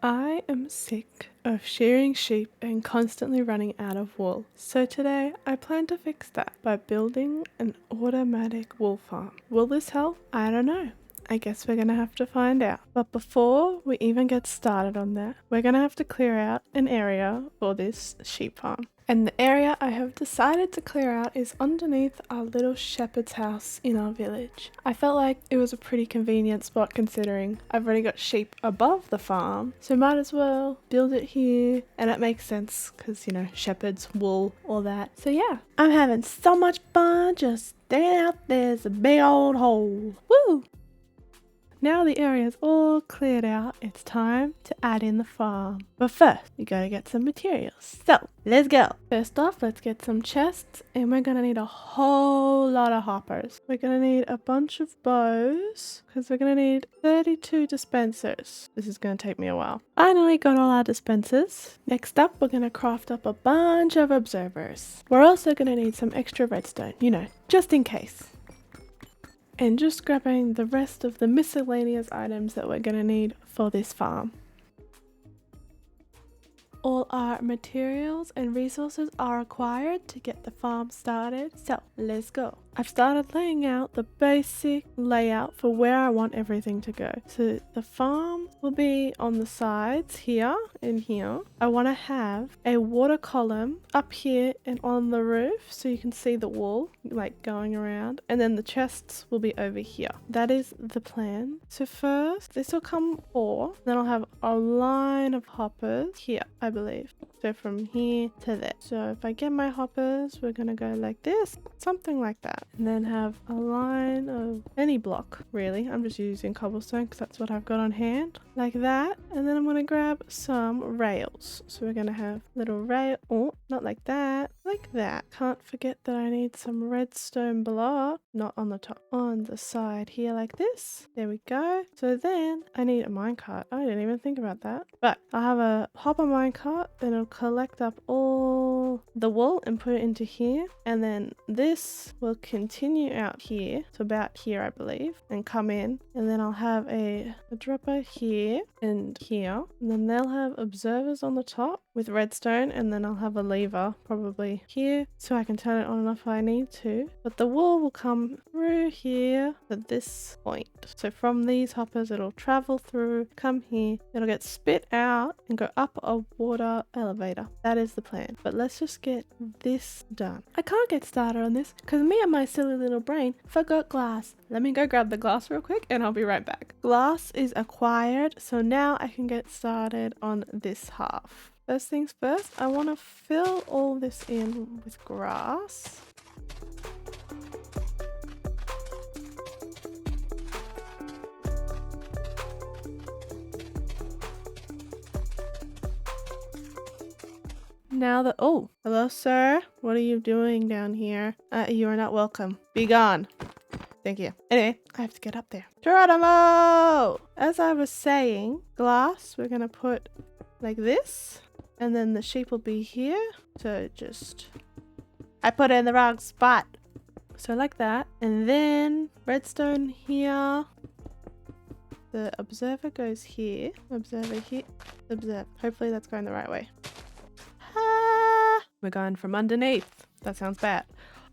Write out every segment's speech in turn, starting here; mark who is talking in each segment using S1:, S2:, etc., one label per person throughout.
S1: I am sick of shearing sheep and constantly running out of wool. So today I plan to fix that by building an automatic wool farm. Will this help? I don't know. I guess we're going to have to find out. But before we even get started on that, we're going to have to clear out an area for this sheep farm. And the area I have decided to clear out is underneath our little shepherd's house in our village. I felt like it was a pretty convenient spot considering I've already got sheep above the farm, so might as well build it here. And it makes sense because, shepherds, wool, all that. So yeah, I'm having so much fun just staying out there's a big old hole. Woo! Now the area's all cleared out, it's time to add in the farm. But first, we gotta get some materials. So, let's go. First off, let's get some chests, and we're gonna need a whole lot of hoppers. We're gonna need a bunch of bows, because we're gonna need 32 dispensers. This is gonna take me a while. Finally got all our dispensers. Next up, we're gonna craft up a bunch of observers. We're also gonna need some extra redstone, just in case. And just grabbing the rest of the miscellaneous items that we're going to need for this farm. All our materials and resources are required to get the farm started, so let's go. I've started laying out the basic layout for where I want everything to go. So the farm will be on the sides here and here. I want to have a water column up here and on the roof so you can see the wool like going around, and then the chests will be over here. That is the plan. So first this will come 4, then I'll have a line of hoppers here, I believe. So from here to there. So if I get my hoppers, we're gonna go like this, something like that. And then have a line of any block, really. I'm just using cobblestone because that's what I've got on hand. Like that. And then I'm gonna grab some rails. So we're gonna have little rail, oh, not like that, like that. Can't forget that I need some redstone block, not on the top, on the side here like this. There we go. So then I need a minecart. I didn't even think about that. But I'll have a hopper minecart, then it'll collect up all the wool and put it into here, and then this will continue out here to about here, I believe, and come in, and then I'll have a dropper here and here, and then they'll have observers on the top with redstone, and then I'll have a lever probably here so I can turn it on and off if I need to. But the wool will come through here at this point. So from these hoppers it'll travel through, come here, it'll get spit out and go up a water elevator. That is the plan. But let's just get this done. I can't get started on this because me and my silly little brain forgot glass. Let me go grab the glass real quick and I'll be right back. Glass is acquired, so now I can get started on this half. First things first, I want to fill all this in with grass. Now that, oh, hello sir, what are you doing down here? You are not welcome. Be gone. Thank you. Anyway, I have to get up there. Geronimo! As I was saying, glass, we're gonna put like this, and then the sheep will be here. So just, I put it in the wrong spot. So like that, and then redstone here. The observer goes here. Observer here. Observe. Hopefully that's going the right way. We're going from underneath. That sounds bad.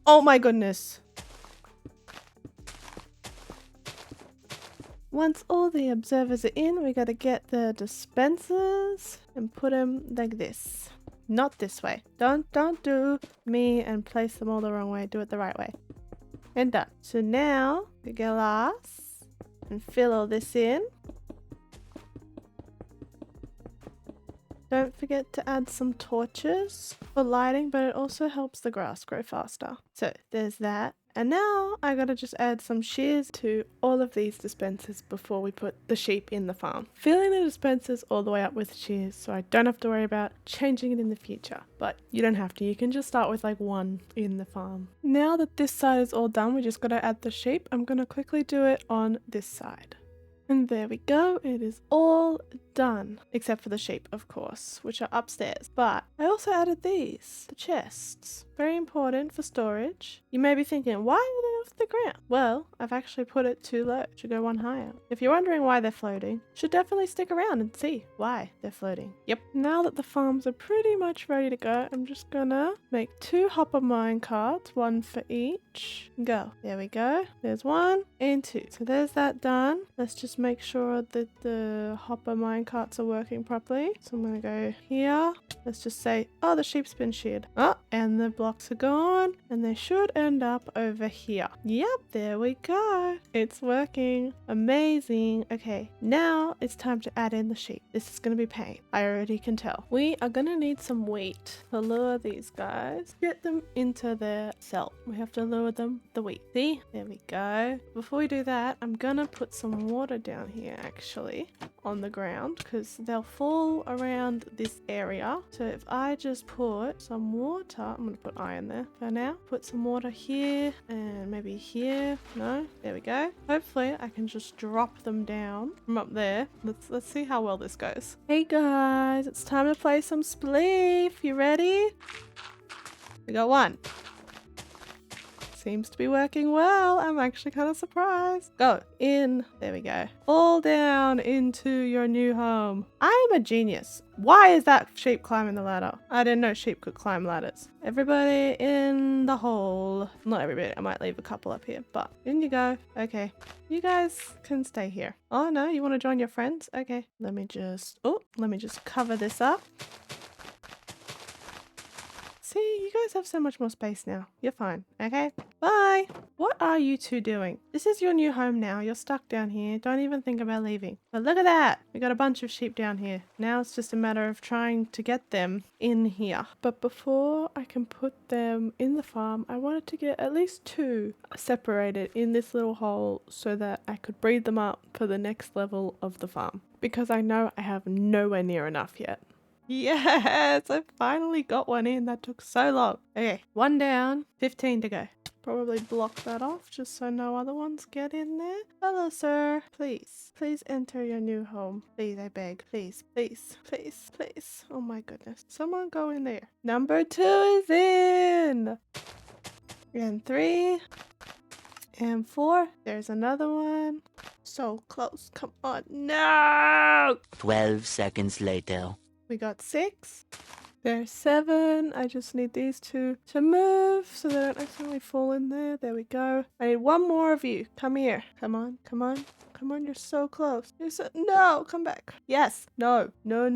S1: Oh my goodness. Once all the observers are in, we gotta get the dispensers and put them like this. Not this way. Don't do me and place them all the wrong way. Do it the right way. And done. So now we get glass and fill all this in. Don't forget to add some torches for lighting, but it also helps the grass grow faster. So there's that. And now I gotta just add some shears to all of these dispensers before we put the sheep in the farm. Filling the dispensers all the way up with shears so I don't have to worry about changing it in the future. But you don't have to, you can just start with like 1 in the farm. Now that this side is all done, we just gotta add the sheep. I'm gonna quickly do it on this side. And there we go, it is all done, except for the sheep, of course, which are upstairs. But I also added these, the chests. Very important for storage. You may be thinking, why are they off the ground? Well, I've actually put it too low to go one higher. If you're wondering why they're floating, you should definitely stick around and see why they're floating. Yep. Now that the farms are pretty much ready to go, I'm just gonna make 2 hopper mine carts, 1 for each. Go. There we go. There's 1 and 2. So there's that done. Let's just make sure that the hopper mine carts are working properly. So I'm gonna go here. Let's just say, oh, the sheep's been sheared. Oh, and the blocks are gone, and they should end up over here. Yep, there we go. It's working. Amazing. Okay, now it's time to add in the sheep. This is gonna be pain. I already can tell. We are gonna need some wheat to lure these guys. Get them into their cell. We have to lure them the wheat. See? There we go. Before we do that, I'm gonna put some water down here actually on the ground because they'll fall around this area. So if I just put some water, I'm gonna put iron there for now. Put some water here and maybe here. No, there we go. Hopefully I can just drop them down from up there. Let's see how well this goes. Hey guys, it's time to play some Spleef. You ready? We got 1. Seems to be working well. I'm actually kind of surprised. Go in. There we go. Fall down into your new home. I am a genius. Why is that sheep climbing the ladder? I didn't know sheep could climb ladders. Everybody in the hole. Not everybody. I might leave a couple up here, but in you go. Okay. You guys can stay here. Oh no, you want to join your friends? Okay. Let me just cover this up. See, you guys have so much more space now. You're fine, okay? Bye! What are you two doing? This is your new home now. You're stuck down here. Don't even think about leaving. But look at that! We got a bunch of sheep down here. Now it's just a matter of trying to get them in here. But before I can put them in the farm, I wanted to get at least 2 separated in this little hole so that I could breed them up for the next level of the farm. Because I know I have nowhere near enough yet. Yes, I finally got one in. That took so long. Okay, 1 down, 15 to go. Probably block that off just so no other ones get in there. Hello, sir. Please enter your new home. Please, I beg. Please. Oh my goodness. Someone go in there. Number 2 is in. And 3. And 4. There's another one. So close. Come on. No!
S2: 12 seconds later.
S1: We got 6. There's 7. I just need these 2 to move so they don't accidentally fall in there. There we go. I need 1 more of you. Come here. Come on. You're so close. No, come back. Yes. No. No.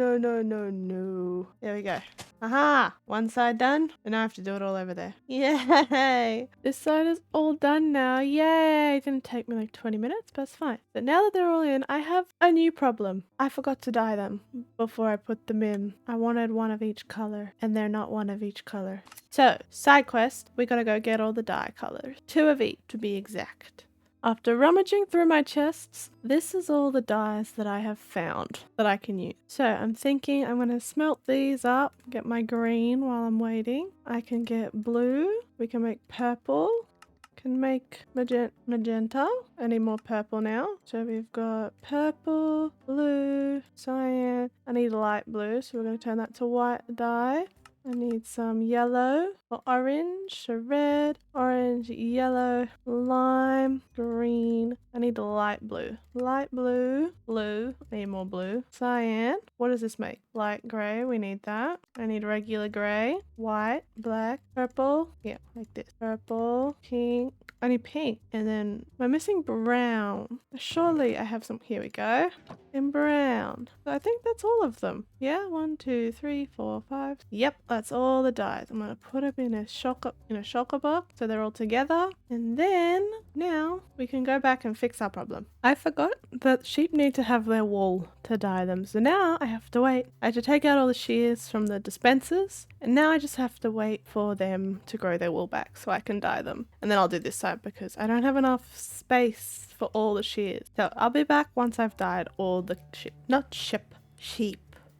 S1: There we go. Aha! 1 side done. And now I have to do it all over there. Yay! This side is all done now. Yay! It didn't take me like 20 minutes, but it's fine. But now that they're all in, I have a new problem. I forgot to dye them before I put them in. I wanted 1 of each color, and they're not 1 of each color. So, side quest, we gotta go get all the dye colors. 2 of each, to be exact. After rummaging through my chests, this is all the dyes that I have found that I can use. So I'm thinking I'm going to smelt these up, get my green while I'm waiting. I can get blue, we can make purple, can make magenta. I need more purple now. So we've got purple, blue, cyan. I need light blue, so we're going to turn that to white dye. I need some yellow or orange, so red, orange, yellow, lime, green. I need light blue. Light blue, blue, I need more blue. Cyan, what does this make? Light grey, we need that. I need regular grey, white, black, purple. Yeah, like this. Purple, pink. I need pink. And then am I missing brown? Surely I have some. Here we go. And brown. So I think that's all of them. Yeah, 1, 2, 3, 4, 5. Yep, that's all the dyes. I'm gonna put them in a shulker box so they're all together. And then now we can go back and fix our problem. I forgot that sheep need to have their wool to dye them. So now I have to wait. I had to take out all the shears from the dispensers. And now I just have to wait for them to grow their wool back so I can dye them. And then I'll do this side because I don't have enough space for all the shears. So I'll be back once I've dyed all the sheep. Not sheep.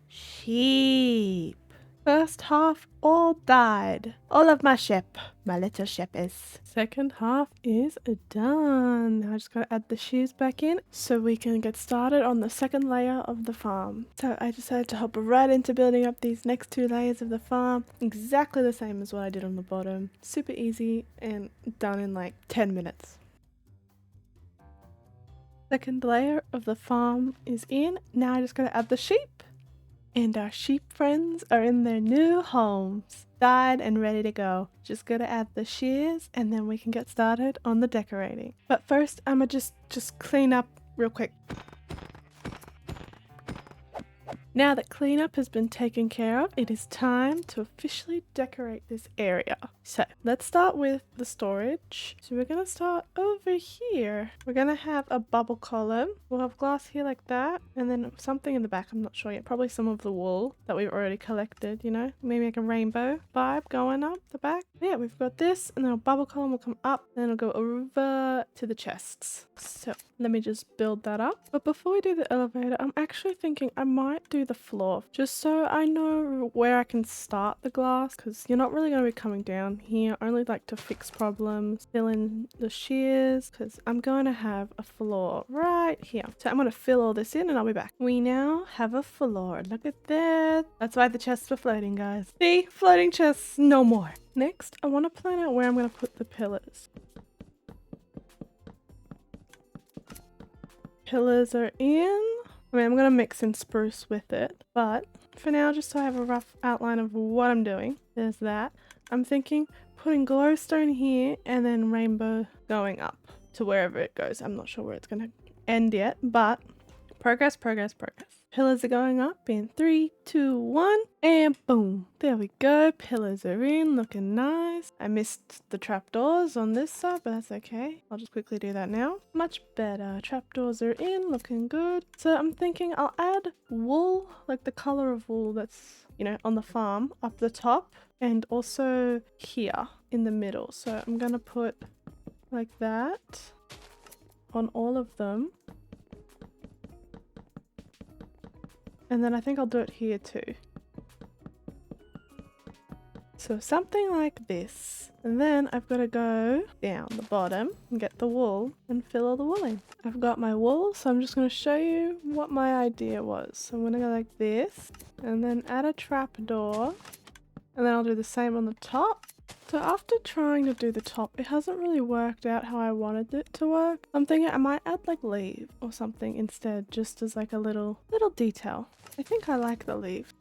S1: Sheep. First half all died. All of my ship. My little ship is. Second half is done. Now I just gotta add the shears back in so we can get started on the second layer of the farm. So I decided to hop right into building up these next 2 layers of the farm. Exactly the same as what I did on the bottom. Super easy and done in like 10 minutes. Second layer of the farm is in. Now I just gotta add the sheep. And our sheep friends are in their new homes, dyed and ready to go. Just gotta add the shears and then we can get started on the decorating. But first, I'ma just clean up real quick. Now that cleanup has been taken care of, it is time to officially decorate this area. So let's start with the storage. So we're gonna start over here. We're gonna have a bubble column. We'll have glass here like that, and then something in the back, I'm not sure yet. Probably some of the wool that we've already collected, you know? Maybe like a rainbow vibe going up the back. Yeah, we've got this, and then a bubble column will come up, and then it'll go over to the chests. So let me just build that up. But before we do the elevator, I'm actually thinking I might do the floor just so I know where I can start the glass, because you're not really going to be coming down here. I only like to fix problems, fill in the shears, because I'm going to have a floor right here. So I'm going to fill all this in and I'll be back. We now have a floor. Look at that. That's why the chests were floating, guys. See? Floating chests, no more. Next, I want to plan out where I'm going to put the pillars. Pillars are in. I mean, I'm going to mix in spruce with it, but for now, just so I have a rough outline of what I'm doing, there's that. I'm thinking putting glowstone here and then rainbow going up to wherever it goes. I'm not sure where it's going to end yet, but progress, progress, progress. Pillars are going up in 3, 2, 1, and boom. There we go. Pillars are in, looking nice. I missed the trapdoors on this side, but that's okay. I'll just quickly do that now. Much better. Trapdoors are in, looking good. So I'm thinking I'll add wool, like the color of wool that's, you know, on the farm up the top and also here in the middle. So I'm going to put like that on all of them. And then I think I'll do it here too. So something like this. And then I've got to go down the bottom and get the wool and fill all the wool in. I've got my wool, so I'm just going to show you what my idea was. So I'm going to go like this and then add a trapdoor. And then I'll do the same on the top. So after trying to do the top, it hasn't really worked out how I wanted it to work. I'm thinking I might add like leaf or something instead, just as like a little detail. I think I like the leaf.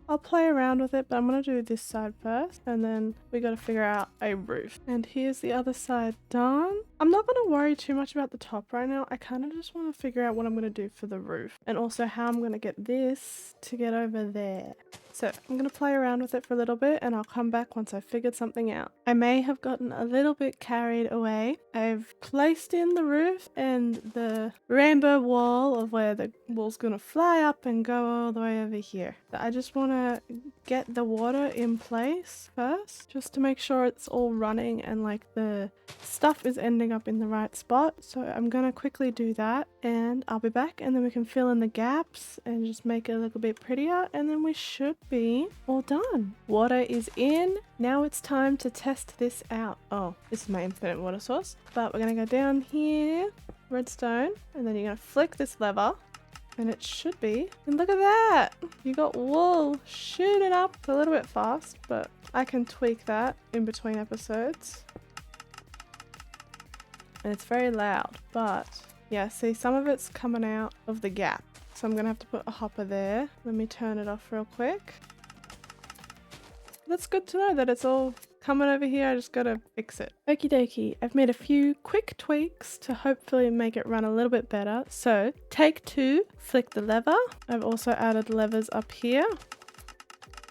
S1: I'll play around with it, but I'm gonna do this side first, and then we gotta figure out a roof. And here's the other side done. I'm not gonna worry too much about the top right now. I kind of just want to figure out what I'm gonna do for the roof, and also how I'm gonna get this to get over there. So I'm going to play around with it for a little bit and I'll come back once I've figured something out. I may have gotten a little bit carried away. I've placed in the roof and the rainbow wall of where the wool's going to fly up and go all the way over here. So I just want to get the water in place first, just to make sure it's all running and like the stuff is ending up in the right spot. So I'm going to quickly do that and I'll be back, and then we can fill in the gaps and just make it a little bit prettier, and then we should be all done. Water is in. Now it's time to test this out. Oh, this is my infinite water source, but we're going to go down here, redstone, and then you're going to flick this lever and it should be, and look at that, you got wool shooting up. It's a little bit fast, but I can tweak that in between episodes. And it's very loud, but yeah, see, some of it's coming out of the gap. So I'm going to have to put a hopper there. Let me turn it off real quick. That's good to know that it's all coming over here. I just got to fix it. Okie dokie. I've made a few quick tweaks to hopefully make it run a little bit better. So take 2, flick the lever. I've also added levers up here.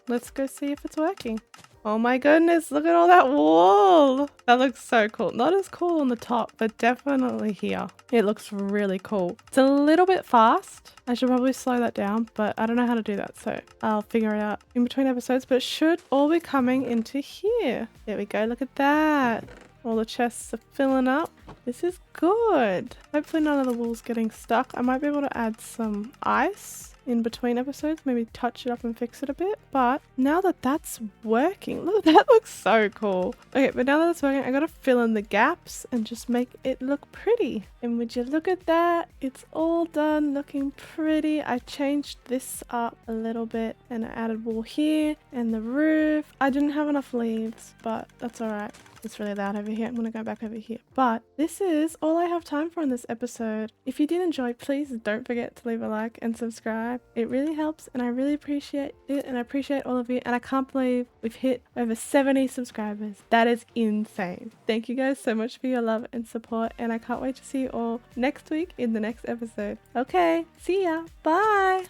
S1: Let's go see if it's working. Oh my goodness, look at all that wool. That looks so cool. Not as cool on the top, but definitely here. It looks really cool. It's a little bit fast. I should probably slow that down, but I don't know how to do that, so I'll figure it out in between episodes, but it should all be coming into here. There we go, look at that. All the chests are filling up. This is good. Hopefully none of the wool's getting stuck. I might be able to add some ice in between episodes, maybe touch it up and fix it a bit. But now that that's working, look, that looks so cool. Okay, but now that it's working, I gotta fill in the gaps and just make it look pretty. And would you look at that? It's all done, looking pretty. I changed this up a little bit and I added wool here and the roof. I didn't have enough leaves, but that's alright. It's really loud over here. I'm gonna go back over here. But this is all I have time for in this episode. If you did enjoy, please don't forget to leave a like and subscribe. It really helps and I really appreciate it, and I appreciate all of you, and I can't believe we've hit over 70 subscribers. That is insane. Thank you guys so much for your love and support, and I can't wait to see you all next week in the next episode. Okay, see ya. Bye.